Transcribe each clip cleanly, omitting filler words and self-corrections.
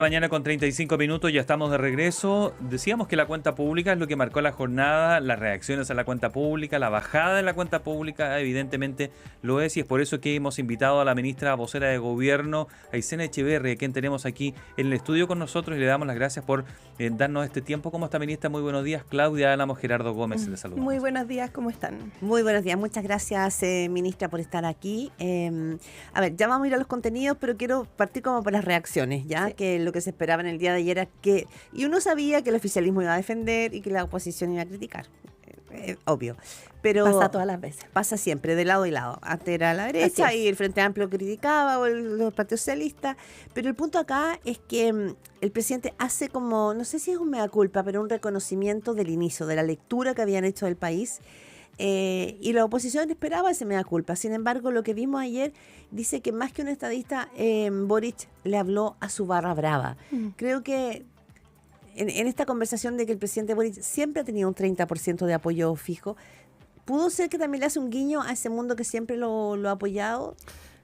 Mañana con 35 minutos ya estamos de regreso. Decíamos que la cuenta pública es lo que marcó la jornada, las reacciones a la cuenta pública, la bajada de la cuenta pública evidentemente lo es, y es por eso que hemos invitado a la ministra vocera de Gobierno, Aysén Echeverri, a quien tenemos aquí en el estudio con nosotros, y le damos las gracias por darnos este tiempo. ¿Cómo está, ministra? Muy buenos días. Claudia Álamo, Gerardo Gómez, le saludamos. Muy buenos días, ¿cómo están? Muy buenos días, muchas gracias, ministra, por estar aquí. A ver, ya vamos a ir a los contenidos, pero quiero partir como por las reacciones, ¿ya? Sí. Que lo que se esperaba en el día de ayer era que, y uno sabía que el oficialismo iba a defender y que la oposición iba a criticar, obvio, pero Pasa todas las veces. pasa siempre, de lado y lado. Antes era la derecha Así es. y el Frente Amplio criticaba, o los partidos socialistas, pero el punto acá es que el presidente hace como, no sé si es un mea culpa, pero un reconocimiento del inicio, de la lectura que habían hecho del país. Y la oposición esperaba ese mea culpa. Sin embargo, lo que vimos ayer dice que más que un estadista, Boric le habló a su barra brava. Creo que en esta conversación de que el presidente Boric siempre ha tenido un 30% de apoyo fijo, ¿pudo ser que también le hace un guiño a ese mundo que siempre lo ha apoyado?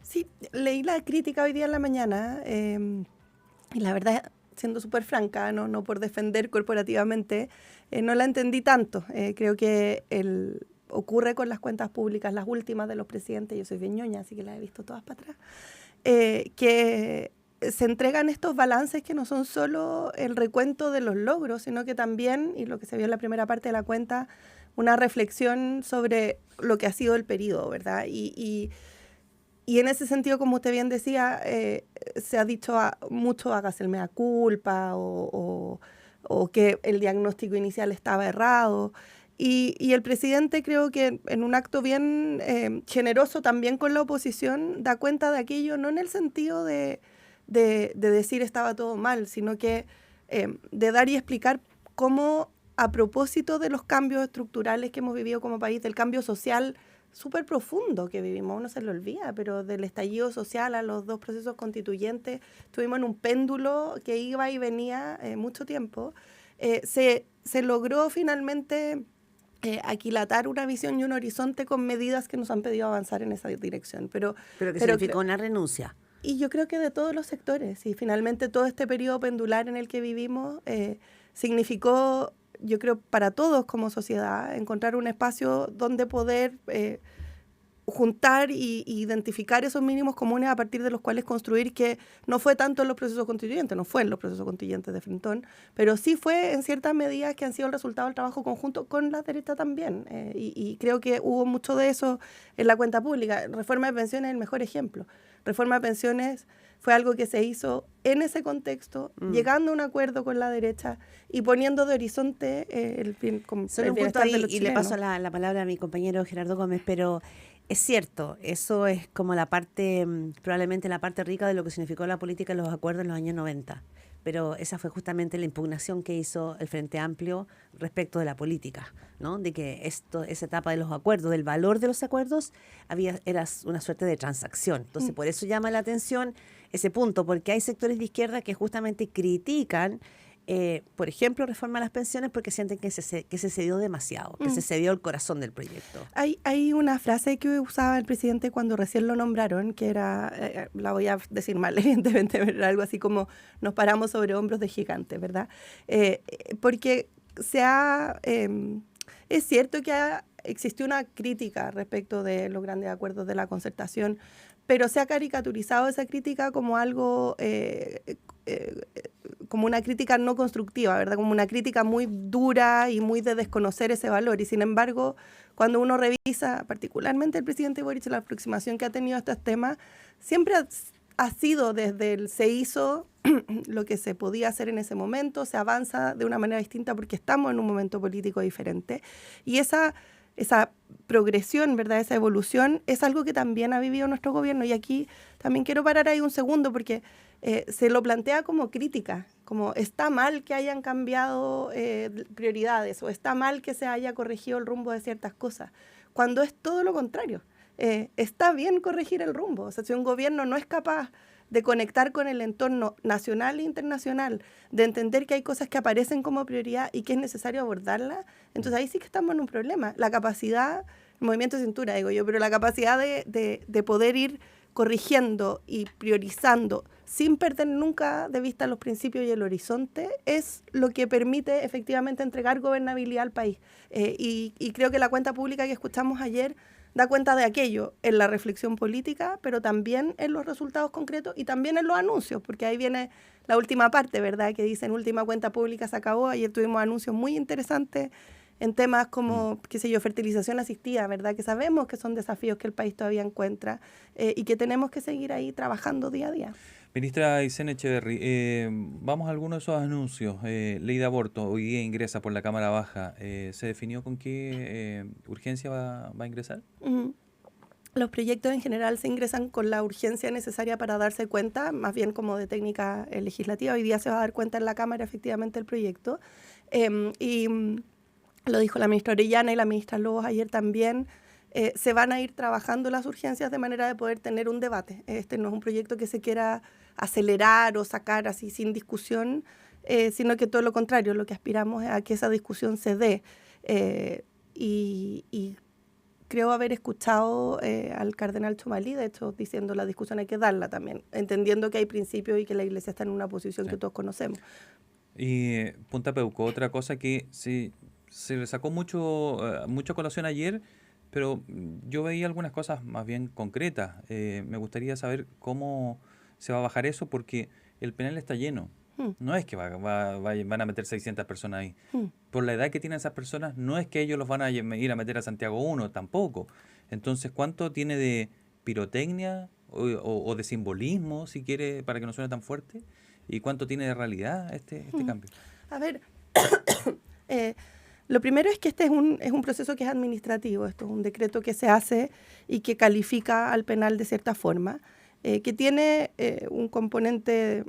Sí, leí la crítica hoy día en la mañana y la verdad, siendo súper franca, no por defender corporativamente, no la entendí tanto. Creo que ocurre con las cuentas públicas, las últimas de los presidentes, yo soy bien ñoña, así que las he visto todas para atrás, que se entregan estos balances que no son solo el recuento de los logros, sino que también, y lo que se vio en la primera parte de la cuenta, una reflexión sobre lo que ha sido el periodo, ¿verdad? Y en ese sentido, como usted bien decía, se ha dicho mucho hágase el mea culpa o que el diagnóstico inicial estaba errado. Y el presidente, creo que en un acto bien generoso también con la oposición, da cuenta de aquello, no en el sentido de decir estaba todo mal, sino que de dar y explicar cómo, a propósito de los cambios estructurales que hemos vivido como país, del cambio social súper profundo que vivimos, uno se lo olvida, pero del estallido social a los dos procesos constituyentes, estuvimos en un péndulo que iba y venía mucho tiempo. Se logró finalmente aquilatar una visión y un horizonte con medidas que nos han pedido avanzar en esa dirección. Pero Significó una renuncia. Y yo creo que de todos los sectores, y finalmente todo este periodo pendular en el que vivimos significó, yo creo, para todos como sociedad, encontrar un espacio donde poder juntar y identificar esos mínimos comunes a partir de los cuales construir, que no fue tanto en los procesos constituyentes, no fue en los procesos constituyentes de Frentón, pero sí fue en ciertas medidas que han sido el resultado del trabajo conjunto con la derecha también. Y creo que hubo mucho de eso en la cuenta pública. Reforma de pensiones es el mejor ejemplo. Reforma de pensiones fue algo que se hizo en ese contexto, llegando a un acuerdo con la derecha y poniendo de horizonte el bienestar de los chilenos. Y le paso la palabra a mi compañero Gerardo Gómez, pero es cierto, eso es como la parte, probablemente la parte rica de lo que significó la política en los acuerdos en los años 90. Pero esa fue justamente la impugnación que hizo el Frente Amplio respecto de la política, ¿no? De que esa etapa de los acuerdos, del valor de los acuerdos, era una suerte de transacción. Entonces, por eso llama la atención ese punto, porque hay sectores de izquierda que justamente critican, por ejemplo, reforma a las pensiones porque sienten que se cedió demasiado, que se cedió el corazón del proyecto. Hay una frase que usaba el presidente cuando recién lo nombraron, que era, la voy a decir mal, evidentemente, pero era algo así como nos paramos sobre hombros de gigantes, ¿verdad? Porque es cierto que existió una crítica respecto de los grandes acuerdos de la concertación, pero se ha caricaturizado esa crítica como algo, como una crítica no constructiva, ¿verdad? Como una crítica muy dura y muy de desconocer ese valor. Y sin embargo, cuando uno revisa, particularmente el presidente Boric, la aproximación que ha tenido a estos temas, siempre ha sido desde se hizo lo que se podía hacer en ese momento, se avanza de una manera distinta porque estamos en un momento político diferente. Y esa progresión, ¿verdad? Esa evolución es algo que también ha vivido nuestro gobierno. Y aquí también quiero parar ahí un segundo porque se lo plantea como crítica, como está mal que hayan cambiado prioridades o está mal que se haya corregido el rumbo de ciertas cosas, cuando es todo lo contrario. Está bien corregir el rumbo. O sea, si un gobierno no es capaz de conectar con el entorno nacional e internacional, de entender que hay cosas que aparecen como prioridad y que es necesario abordarlas, entonces ahí sí que estamos en un problema. La capacidad, el movimiento de cintura, digo yo, pero la capacidad de poder ir corrigiendo y priorizando sin perder nunca de vista los principios y el horizonte, es lo que permite efectivamente entregar gobernabilidad al país. Y creo que la cuenta pública que escuchamos ayer da cuenta de aquello en la reflexión política, pero también en los resultados concretos y también en los anuncios, porque ahí viene la última parte, ¿verdad?, que dicen última cuenta pública se acabó. Ayer tuvimos anuncios muy interesantes en temas como, qué sé yo, fertilización asistida, ¿verdad?, que sabemos que son desafíos que el país todavía encuentra y que tenemos que seguir ahí trabajando día a día. Ministra Aysén Echeverry, vamos a algunos de esos anuncios. Ley de aborto hoy día ingresa por la Cámara Baja. ¿Se definió con qué urgencia va a ingresar? Los proyectos en general se ingresan con la urgencia necesaria para darse cuenta, más bien como de técnica legislativa. Hoy día se va a dar cuenta en la Cámara efectivamente el proyecto. Lo dijo la ministra Orellana y la ministra Lobos ayer también. Se van a ir trabajando las urgencias de manera de poder tener un debate. Este no es un proyecto que se quiera acelerar o sacar así sin discusión, sino que todo lo contrario, lo que aspiramos es a que esa discusión se dé. Y creo haber escuchado al cardenal Chomalí, de hecho, diciendo la discusión hay que darla también, entendiendo que hay principios y que la Iglesia está en una posición que todos conocemos. Y Punta Peuco, otra cosa que se le sacó mucho colación ayer, pero yo veía algunas cosas más bien concretas. Me gustaría saber cómo se va a bajar eso, porque el penal está lleno. No es que van a meter 600 personas ahí. Por la edad que tienen esas personas, no es que ellos los van a ir a meter a Santiago 1, tampoco. Entonces, ¿cuánto tiene de pirotecnia o de simbolismo, si quiere, para que no suene tan fuerte? ¿Y cuánto tiene de realidad este cambio? A ver, lo primero es que este es un proceso que es administrativo. Esto es un decreto que se hace y que califica al penal de cierta forma, que tiene un componente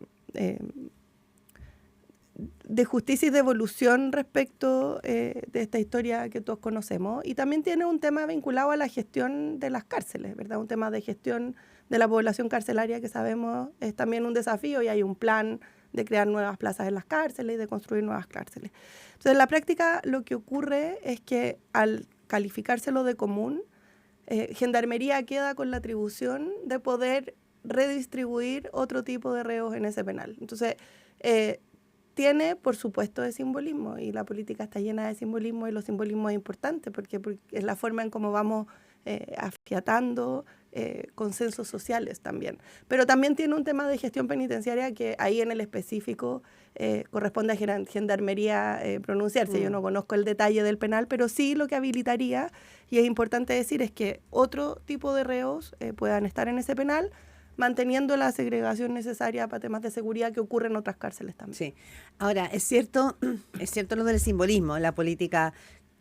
de justicia y de evolución respecto de esta historia que todos conocemos, y también tiene un tema vinculado a la gestión de las cárceles, ¿verdad? Un tema de gestión de la población carcelaria que sabemos es también un desafío, y hay un plan de crear nuevas plazas en las cárceles y de construir nuevas cárceles. Entonces, en la práctica lo que ocurre es que al calificárselo de común, Gendarmería queda con la atribución de poder redistribuir otro tipo de reos en ese penal. Entonces, tiene, por supuesto, de simbolismo, y la política está llena de simbolismo, y los simbolismos es importante porque es la forma en cómo vamos afiatando consensos sociales también. Pero también tiene un tema de gestión penitenciaria que ahí en el específico corresponde a Gendarmería pronunciarse. Yo no conozco el detalle del penal, pero sí lo que habilitaría, y es importante decir, es que otro tipo de reos puedan estar en ese penal, manteniendo la segregación necesaria para temas de seguridad que ocurre en otras cárceles también. Sí. Ahora, es cierto lo del simbolismo. La política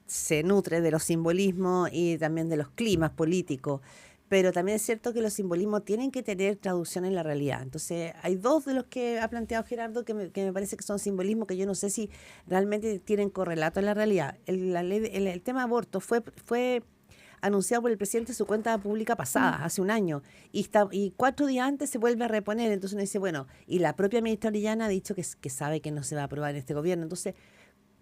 se nutre de los simbolismos y también de los climas políticos, pero también es cierto que los simbolismos tienen que tener traducción en la realidad. Entonces, hay dos de los que ha planteado Gerardo que me parece que son simbolismos que yo no sé si realmente tienen correlato en la realidad. El tema aborto fue anunciado por el presidente en su cuenta pública pasada, hace un año, y 4 días antes se vuelve a reponer. Entonces uno dice, bueno, y la propia ministra Orellana ha dicho que sabe que no se va a aprobar en este gobierno. Entonces,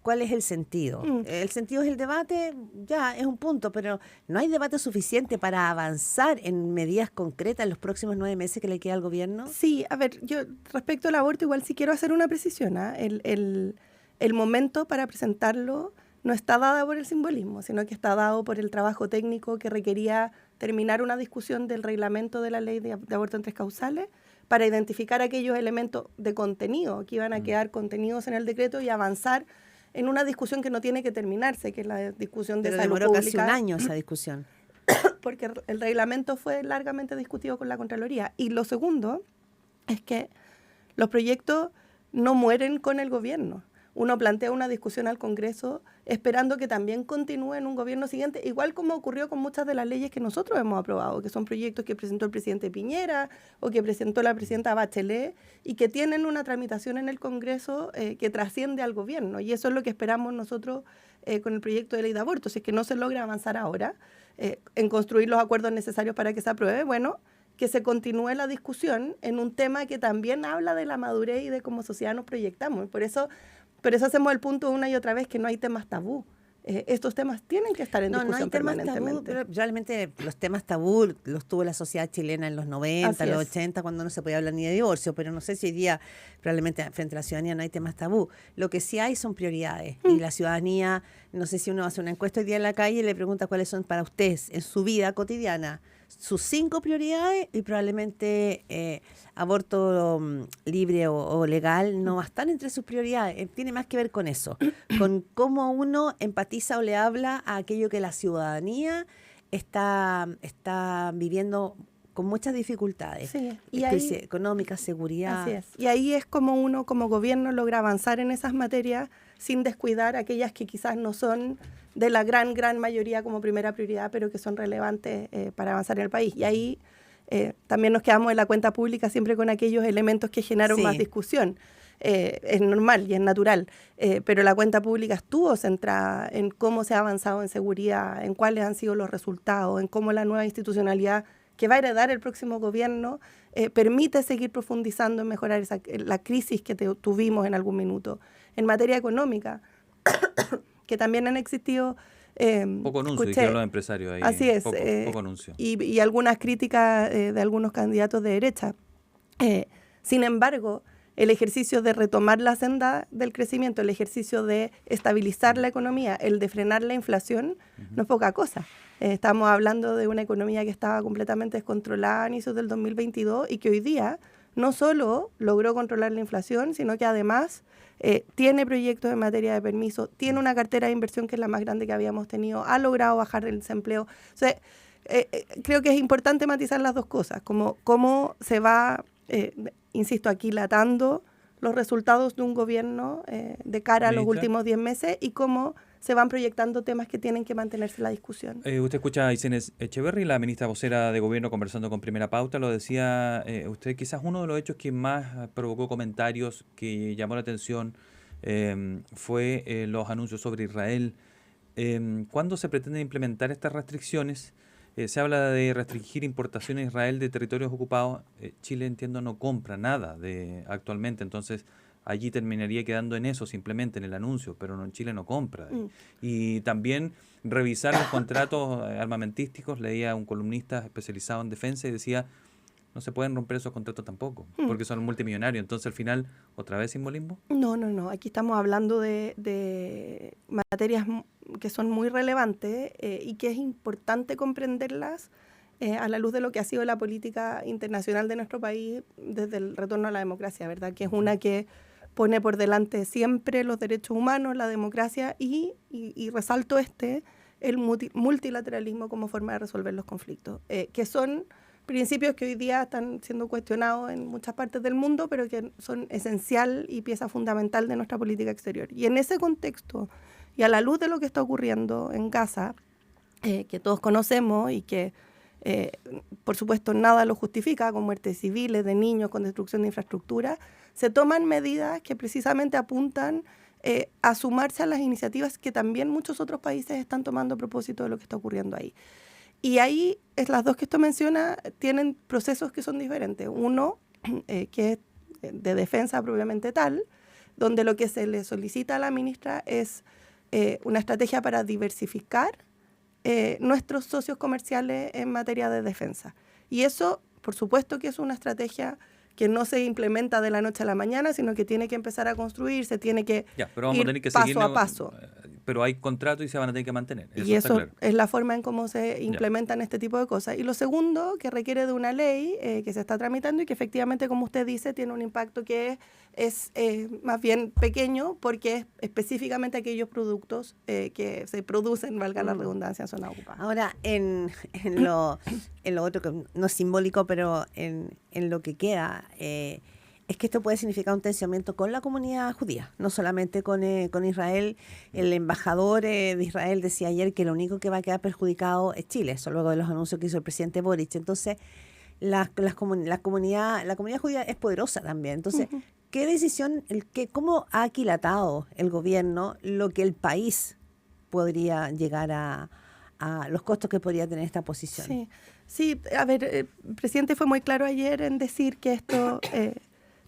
¿cuál es el sentido? El sentido es el debate, ya, es un punto, pero no hay debate suficiente para avanzar en medidas concretas en los próximos 9 meses que le queda al gobierno. Sí, a ver, yo respecto al aborto igual sí quiero hacer una precisión. El momento para presentarlo no está dada por el simbolismo, sino que está dado por el trabajo técnico que requería terminar una discusión del reglamento de la ley de aborto en 3 causales para identificar aquellos elementos de contenido que iban a quedar contenidos en el decreto y avanzar en una discusión que no tiene que terminarse, que es la discusión de salud pública. Demoró casi un año esa discusión. Porque el reglamento fue largamente discutido con la Contraloría. Y lo segundo es que los proyectos no mueren con el gobierno. Uno plantea una discusión al Congreso esperando que también continúe en un gobierno siguiente, igual como ocurrió con muchas de las leyes que nosotros hemos aprobado, que son proyectos que presentó el presidente Piñera o que presentó la presidenta Bachelet y que tienen una tramitación en el Congreso que trasciende al gobierno. Y eso es lo que esperamos nosotros con el proyecto de ley de aborto. Si es que no se logra avanzar ahora en construir los acuerdos necesarios para que se apruebe, bueno, que se continúe la discusión en un tema que también habla de la madurez y de cómo sociedad nos proyectamos. Por eso hacemos el punto una y otra vez que no hay temas tabú. estos temas tienen que estar en discusión permanentemente. Tabú, pero realmente los temas tabú los tuvo la sociedad chilena en los 90, los 80, cuando no se podía hablar ni de divorcio, pero no sé si hoy día probablemente frente a la ciudadanía no hay temas tabú. Lo que sí hay son prioridades y la ciudadanía, no sé si uno hace una encuesta hoy día en la calle y le pregunta cuáles son para ustedes en su vida cotidiana sus 5 prioridades y probablemente aborto libre o legal no va a estar entre sus prioridades. Tiene más que ver con eso, con cómo uno empatiza o le habla a aquello que la ciudadanía está viviendo con muchas dificultades, sí, crisis económica, seguridad. Así es. Y ahí es como uno como gobierno logra avanzar en esas materias sin descuidar aquellas que quizás no son de la gran mayoría como primera prioridad, pero que son relevantes para avanzar en el país. Y ahí también nos quedamos en la cuenta pública siempre con aquellos elementos que generaron más discusión. Es normal y es natural, pero la cuenta pública estuvo centrada en cómo se ha avanzado en seguridad, en cuáles han sido los resultados, en cómo la nueva institucionalidad que va a heredar el próximo gobierno permite seguir profundizando en mejorar la crisis que tuvimos en algún minuto. En materia económica, que también han existido... poco anuncio, dijeron los empresarios ahí. Así es. Poco anuncio. Y algunas críticas de algunos candidatos de derecha. Sin embargo, el ejercicio de retomar la senda del crecimiento, el ejercicio de estabilizar la economía, el de frenar la inflación, no es poca cosa. Estamos hablando de una economía que estaba completamente descontrolada a inicios del 2022 y que hoy día no solo logró controlar la inflación, sino que además tiene proyectos en materia de permiso, tiene una cartera de inversión que es la más grande que habíamos tenido, ha logrado bajar el desempleo. O sea, creo que es importante matizar las dos cosas, como cómo se va, insisto, aquilatando los resultados de un gobierno de cara a los últimos 10 meses y cómo se van proyectando temas que tienen que mantenerse en la discusión. Usted escucha a Aysén Echeverry, la ministra vocera de Gobierno, conversando con Primera Pauta. Lo decía usted, quizás uno de los hechos que más provocó comentarios, que llamó la atención, fue los anuncios sobre Israel. ¿Cuándo se pretenden implementar estas restricciones? Se habla de restringir importaciones a Israel de territorios ocupados. Chile, entiendo, no compra nada actualmente, entonces allí terminaría quedando en eso simplemente, en el anuncio, pero no, Chile no compra. Y también revisar los contratos armamentísticos. Leía un columnista especializado en defensa y decía, no se pueden romper esos contratos tampoco, porque son multimillonarios. Entonces, al final, ¿otra vez simbolismo? No. Aquí estamos hablando de materias que son muy relevantes y que es importante comprenderlas a la luz de lo que ha sido la política internacional de nuestro país desde el retorno a la democracia, ¿verdad? Que es una que pone por delante siempre los derechos humanos, la democracia y resalto el multilateralismo como forma de resolver los conflictos, que son principios que hoy día están siendo cuestionados en muchas partes del mundo, pero que son esencial y pieza fundamental de nuestra política exterior. Y en ese contexto, y a la luz de lo que está ocurriendo en Gaza, que todos conocemos y que, por supuesto, nada lo justifica, con muertes civiles, de niños, con destrucción de infraestructura, se toman medidas que precisamente apuntan a sumarse a las iniciativas que también muchos otros países están tomando a propósito de lo que está ocurriendo ahí. Y ahí, las dos que esto menciona, tienen procesos que son diferentes. Uno, que es de defensa propiamente tal, donde lo que se le solicita a la ministra es una estrategia para diversificar nuestros socios comerciales en materia de defensa. Y eso, por supuesto que es una estrategia que no se implementa de la noche a la mañana, sino que tiene que empezar a construirse, tiene que pero vamos ir a tener que paso a paso. Pero hay contratos y se van a tener que mantener. Y eso es la forma en cómo se implementan este tipo de cosas. Y lo segundo, que requiere de una ley que se está tramitando y que efectivamente, como usted dice, tiene un impacto que es más bien pequeño, porque es específicamente aquellos productos que se producen, valga la redundancia, en zona ocupada. Ahora, en lo otro, que no es simbólico, pero en lo que queda, es que esto puede significar un tensionamiento con la comunidad judía, no solamente con Israel. El embajador de Israel decía ayer que lo único que va a quedar perjudicado es Chile, eso luego de los anuncios que hizo el presidente Boric. Entonces, la comunidad judía es poderosa también. Entonces, ¿qué decisión, cómo ha aquilatado el gobierno lo que el país podría llegar a los costos que podría tener esta posición? Sí, a ver, el presidente fue muy claro ayer en decir que esto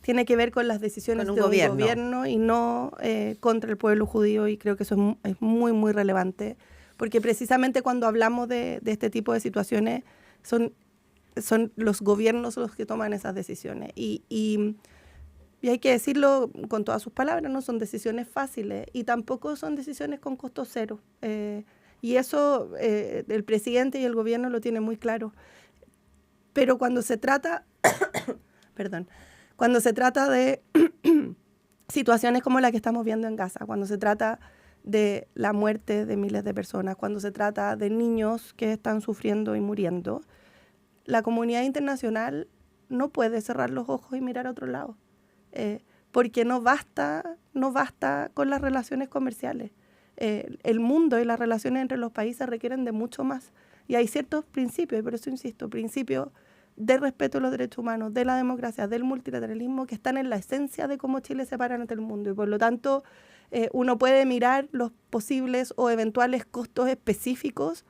tiene que ver con las decisiones de un gobierno y no contra el pueblo judío, y creo que eso es muy, muy relevante, porque precisamente cuando hablamos de este tipo de situaciones son los gobiernos los que toman esas decisiones. Y hay que decirlo con todas sus palabras, no son decisiones fáciles y tampoco son decisiones con costo cero. Y eso el presidente y el gobierno lo tienen muy claro. Pero cuando se trata, cuando se trata de situaciones como la que estamos viendo en Gaza, cuando se trata de la muerte de miles de personas, cuando se trata de niños que están sufriendo y muriendo, la comunidad internacional no puede cerrar los ojos y mirar a otro lado, porque no basta con las relaciones comerciales. El mundo y las relaciones entre los países requieren de mucho más. Y hay ciertos principios, y por eso insisto, principios de respeto a los derechos humanos, de la democracia, del multilateralismo, que están en la esencia de cómo Chile se para ante el mundo. Y por lo tanto, uno puede mirar los posibles o eventuales costos específicos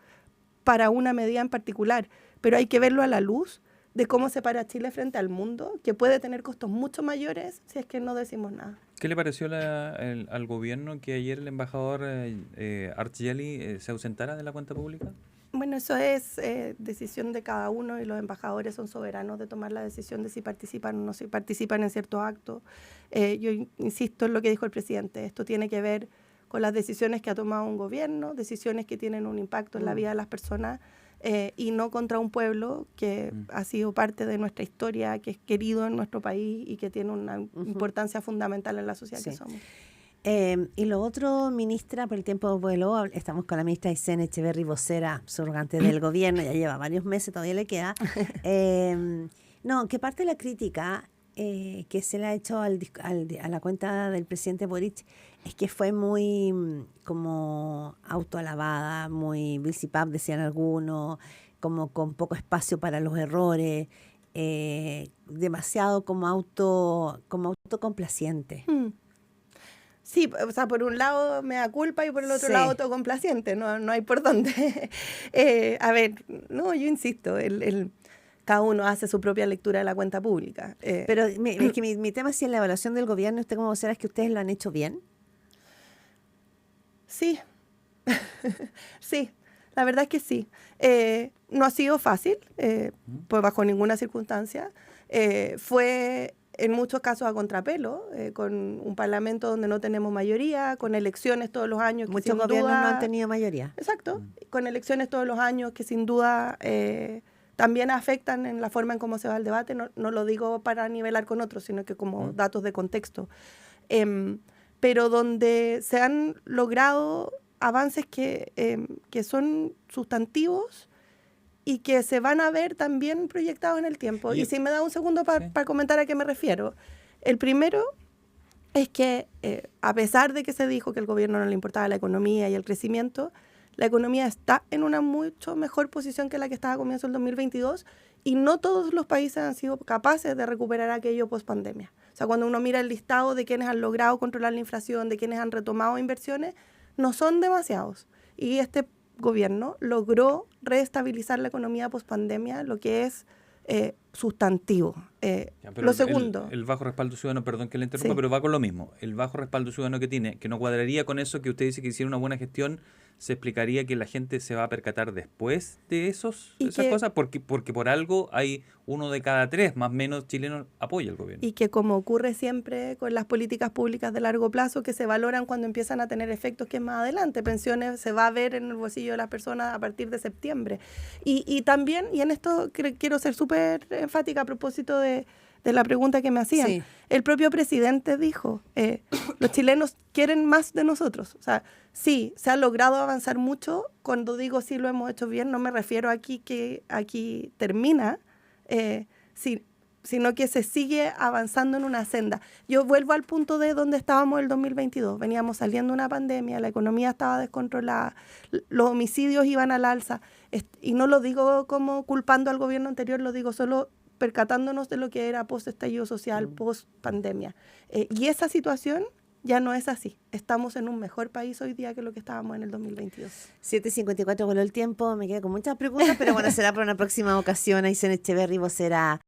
para una medida en particular, pero hay que verlo a la luz de cómo se para Chile frente al mundo, que puede tener costos mucho mayores si es que no decimos nada. ¿Qué le pareció al gobierno que ayer el embajador Art Jelly se ausentara de la cuenta pública? Bueno, eso es decisión de cada uno y los embajadores son soberanos de tomar la decisión de si participan o no, si participan en ciertos actos. Yo insisto en lo que dijo el presidente, esto tiene que ver con las decisiones que ha tomado un gobierno, decisiones que tienen un impacto en la vida de las personas y no contra un pueblo que ha sido parte de nuestra historia, que es querido en nuestro país y que tiene una importancia fundamental en la sociedad que somos. Y lo otro, ministra, por el tiempo de vuelo, estamos con la ministra Aysén Echeverri, vocera surrogante del gobierno, ya lleva varios meses, todavía le queda. No, que parte de la crítica que se le ha hecho a la cuenta del presidente Boric es que fue muy como autoalabada, muy vilsipap, decían algunos, como con poco espacio para los errores, demasiado como autocomplaciente. Sí, o sea, por un lado me da culpa y por el otro lado autocomplaciente, no hay por dónde. A ver, no, yo insisto, cada uno hace su propia lectura de la cuenta pública. Pero es que mi tema es si en la evaluación del gobierno, usted como vocera, es que ustedes lo han hecho bien. Sí, sí, la verdad es que sí. No ha sido fácil, pues bajo ninguna circunstancia. Fue en muchos casos a contrapelo, con un parlamento donde no tenemos mayoría, con elecciones todos los años. Muchos gobiernos no han tenido mayoría. Exacto, con elecciones todos los años que sin duda también afectan en la forma en cómo se va el debate. No lo digo para nivelar con otros, sino que como datos de contexto. Pero donde se han logrado avances que son sustantivos y que se van a ver también proyectados en el tiempo. Y si me da un segundo para comentar a qué me refiero. El primero es que, a pesar de que se dijo que al gobierno no le importaba la economía y el crecimiento, la economía está en una mucho mejor posición que la que estaba a comienzo del 2022 y no todos los países han sido capaces de recuperar aquello post-pandemia. O sea, cuando uno mira el listado de quienes han logrado controlar la inflación, de quienes han retomado inversiones, no son demasiados. Y este gobierno logró reestabilizar la economía post-pandemia, lo que es sustantivo. Lo segundo. El bajo respaldo ciudadano, perdón que le interrumpa, pero va con lo mismo. El bajo respaldo ciudadano que tiene, que no cuadraría con eso que usted dice que hiciera una buena gestión, ¿se explicaría que la gente se va a percatar después de esas cosas? Porque por algo hay 1 de cada 3, más o menos, chilenos apoya al gobierno. Y que como ocurre siempre con las políticas públicas de largo plazo, que se valoran cuando empiezan a tener efectos que es más adelante. Pensiones se va a ver en el bolsillo de las personas a partir de septiembre. Y también, y en esto quiero ser súper enfática a propósito de la pregunta que me hacían. El propio presidente dijo, los chilenos quieren más de nosotros. O sea, sí, se ha logrado avanzar mucho. Cuando digo sí lo hemos hecho bien, no me refiero aquí que aquí termina, sino que se sigue avanzando en una senda. Yo vuelvo al punto de donde estábamos el 2022. Veníamos saliendo de una pandemia, la economía estaba descontrolada, los homicidios iban al alza. Y no lo digo como culpando al gobierno anterior, lo digo solo percatándonos de lo que era post-estallido social, post-pandemia. Y esa situación ya no es así. Estamos en un mejor país hoy día que lo que estábamos en el 2022. 7:54 voló el tiempo, me quedé con muchas preguntas, pero bueno, será para una próxima ocasión. Aysén Echeverri, vocera